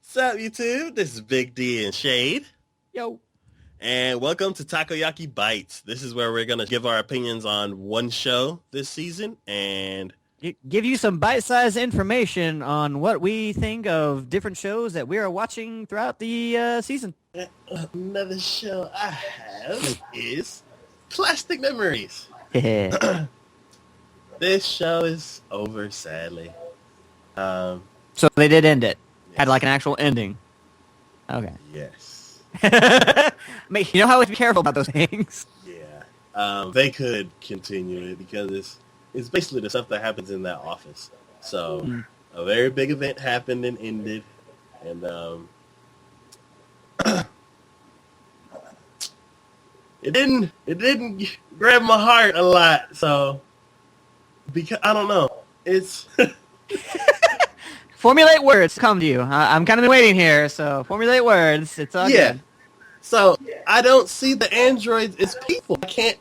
Sup, YouTube? This is Big D and Shade. Yo. And welcome to Takoyaki Bites. This is where we're going to give our opinions on one show this season and Give you some bite-sized information on what we think of different shows that we are watching throughout the season. another show I have is Plastic Memories. So This show is over, sadly. they did end it. Had like an actual ending. Okay. Yes. I mean, you know how we have to be careful about those things. Yeah. They could continue it because it's basically the stuff that happens in that office. So a very big event happened and ended, and it didn't grab my heart a lot. So because I don't know, it's Formulate words. Come to you. I'm kind of waiting here, so formulate words. It's all yeah. good. So I don't see the androids as people. I can't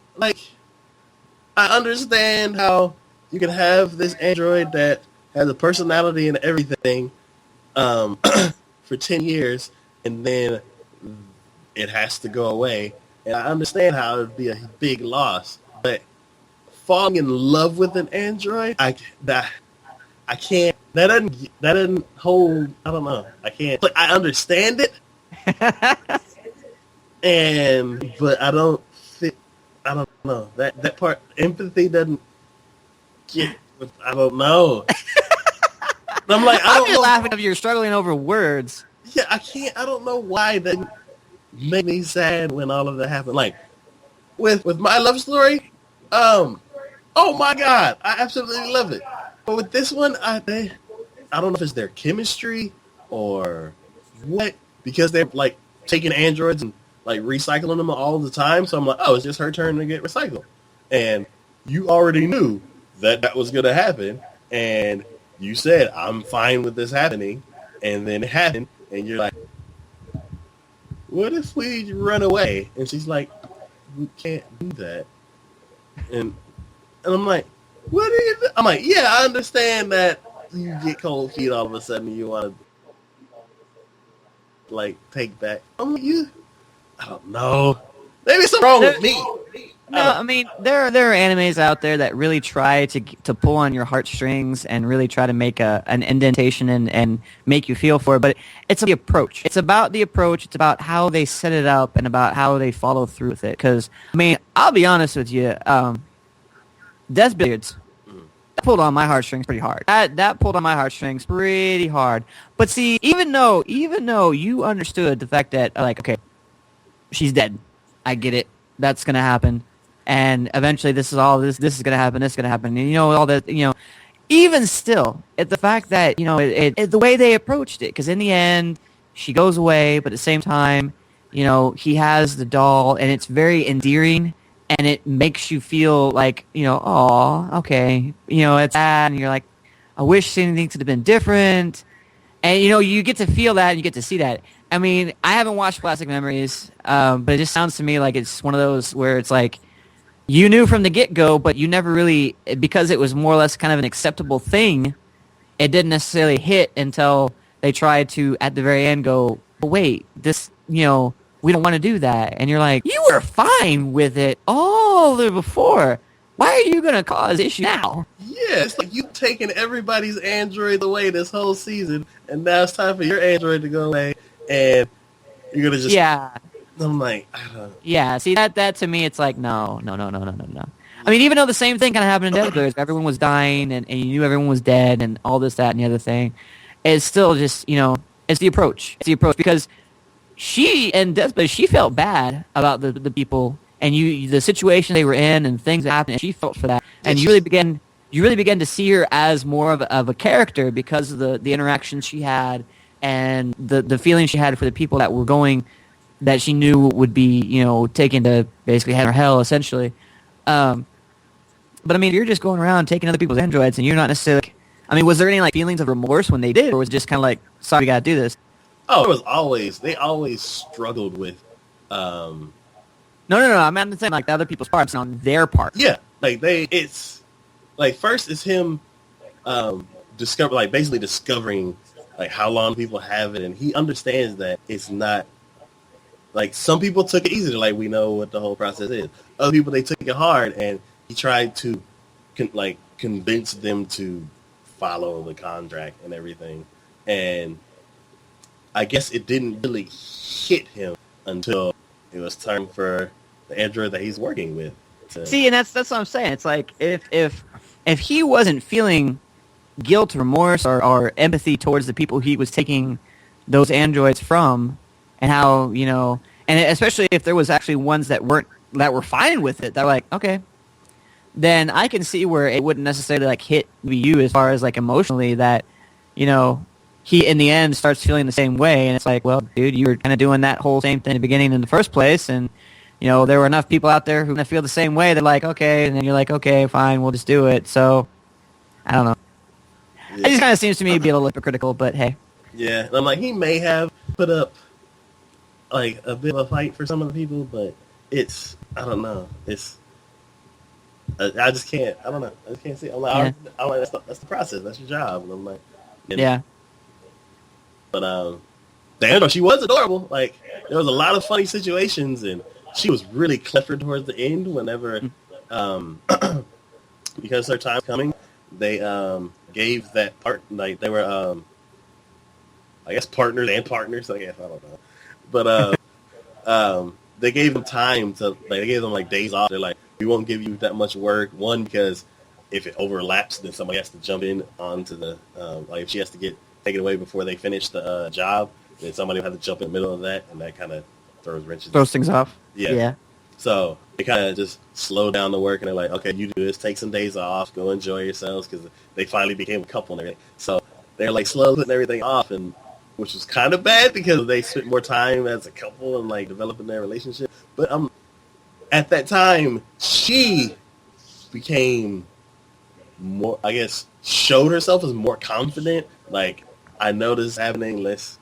I understand how you can have this android that has a personality and everything for 10 years, and then it has to go away. And I understand how it would be a big loss. But falling in love with an android, I can't. That doesn't hold. I don't know. I can't. Like, I understand it, but I don't fit. I don't know that part. Empathy doesn't get. I don't know. I'm like, I don't know. Laughing if you're struggling over words. Yeah, I can't. I don't know why that made me sad when all of that happened. Like with my love story, oh my god, I absolutely love it. But with this one, I don't know if it's their chemistry or what, because they're like taking androids and like recycling them all the time. So I'm like, oh, it's just her turn to get recycled. And you already knew that was going to happen. And you said, I'm fine with this happening. And then it happened. And you're like, what if we run away? And she's like, we can't do that. And I'm like, what do you do? I'm like, yeah, I understand that you get cold feet all of a sudden and you want to like take back. I'm like, I don't know. Maybe something wrong with me. No, I mean there are animes out there that really try to pull on your heartstrings and really try to make an indentation and make you feel for it. But it's the approach. It's about the approach. It's about how they set it up and about how they follow through with it. Because I mean, I'll be honest with you, Des Billiards that pulled on my heartstrings pretty hard. That pulled on my heartstrings pretty hard. But see, even though you understood the fact that like, okay, she's dead, I get it. That's gonna happen. And eventually this is going to happen, this is going to happen. And, all that, even still, the fact that, the way they approached it, because in the end, she goes away, but at the same time, he has the doll, and it's very endearing, and it makes you feel like, oh, okay, it's sad, and you're like, I wish anything could have been different. And, you get to feel that, and you get to see that. I mean, I haven't watched Plastic Memories, but it just sounds to me like it's one of those where it's like, you knew from the get-go, but you never really, because it was more or less kind of an acceptable thing, it didn't necessarily hit until they tried to, at the very end, go, but wait, this, we don't want to do that. And you're like, you were fine with it all the before. Why are you going to cause issue now? Yeah, it's like you've taken everybody's android away this whole season, and now it's time for your android to go away, and you're going to just... Yeah. I'm like, I don't... Yeah, see, that to me, it's like, no. I mean, even though the same thing kind of happened in Death Billiards, everyone was dying, and you knew everyone was dead, and all this, that, and the other thing, it's still just, it's the approach. It's the approach, because she, and Death Billiards, she felt bad about the people, and the situation they were in, and things that happened, and she felt for that, and you really began to see her as more of a character because of the interactions she had, and the feelings she had for the people that were going... that she knew would be, taken to basically heaven or hell, essentially. But I mean, you're just going around taking other people's androids, and you're not necessarily... I mean, was there any feelings of remorse when they did, or was it just kind of like, sorry, we gotta do this? Oh, they always struggled with... No, I'm not saying the other people's parts, on their part. Yeah, it's... first it's him basically discovering like how long people have it, and he understands that it's not like some people took it easy. Like we know what the whole process is. Other people they took it hard, and he tried to convince them to follow the contract and everything. And I guess it didn't really hit him until it was time for the android that he's working with. See, and that's what I'm saying. It's like if he wasn't feeling guilt, remorse, or empathy towards the people he was taking those androids from, and how, you know, and especially if there was actually ones that were fine with it, they're like, okay, then I can see where it wouldn't necessarily like hit you as far as like emotionally that, you know, he in the end starts feeling the same way, and it's like, well, dude, you were kind of doing that whole same thing in the beginning in the first place, and you know, there were enough people out there who kind of feel the same way. They're like, okay, and then you're like, okay, fine, we'll just do it. So, I don't know. Yeah. It just kind of seems to me to be a little hypocritical, but hey. Yeah, and I'm like, he may have put up like a bit of a fight for some of the people, but it's, I don't know. It's, I just can't. I don't know. I just can't see. I'm like, that's the process. That's your job. And I'm like, yeah. But Diana, she was adorable. Like there was a lot of funny situations, and she was really clever towards the end. Whenever, because their time's coming, they gave that part. Like they were, I guess partners and partners. I guess I don't know, but they gave them time to like. They gave them like days off. They're like, we won't give you that much work. One, because if it overlaps, then somebody has to jump in onto the like if she has to get taken away before they finish the job, then somebody will have to jump in the middle of that, and that kind of throws things off. Yeah. So they kind of just slow down the work, and they're like, okay, you do this, take some days off, go enjoy yourselves, because they finally became a couple and everything. So they're like slowly putting everything off, and which was kind of bad because they spent more time as a couple and like developing their relationship. But at that time, she became more, I guess, showed herself as more confident. Like, I know this is happening. Let's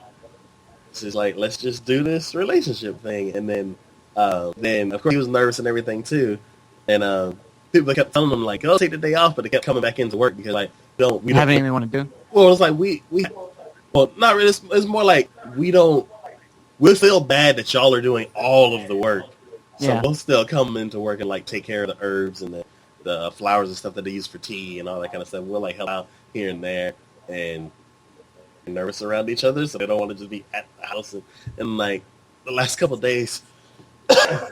just do this relationship thing. And then of course he was nervous and everything too. And people kept telling him like, "Oh, take the day off," but they kept coming back into work because like we don't have anything we want to do. Well, it's like well, not really. It's more like we feel bad that y'all are doing all of the work. So we'll still come into work and like take care of the herbs and the flowers and stuff that they use for tea and all that kind of stuff. We'll like help out here and there, and nervous around each other, so they don't want to just be at the house. And like the last couple of days,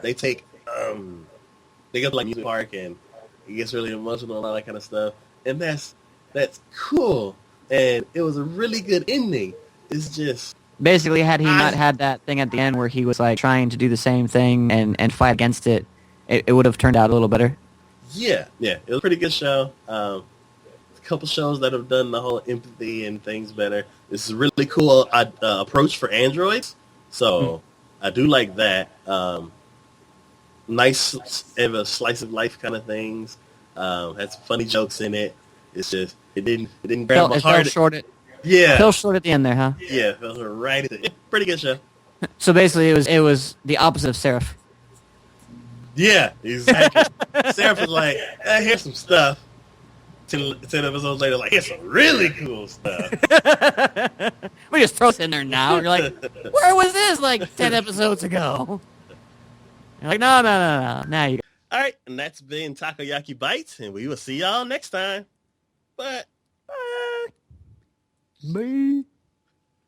they go to like music park, and it gets really emotional and all that kind of stuff. And that's cool, and it was a really good ending. It's just basically, had he not had that thing at the end where he was like trying to do the same thing and fight against it, it would have turned out a little better. Yeah, it was a pretty good show. A couple shows that have done the whole empathy and things better. This is a really cool approach for androids, so I do like that. Nice slice of life kind of things. Had some funny jokes in it. It's just it didn't grab my heart. Fell short at the end there, huh? Yeah, fell right at the end. Pretty good show. So basically, it was the opposite of Seraph. Yeah, exactly. Seraph was like, here's some stuff. 10 episodes later, like, here's some really cool stuff. We just throw it in there now. You're like, where was this like 10 episodes ago? You're like, no. Now you. All right, and that's been Takoyaki Bites, and we will see y'all next time. Bye. Bye.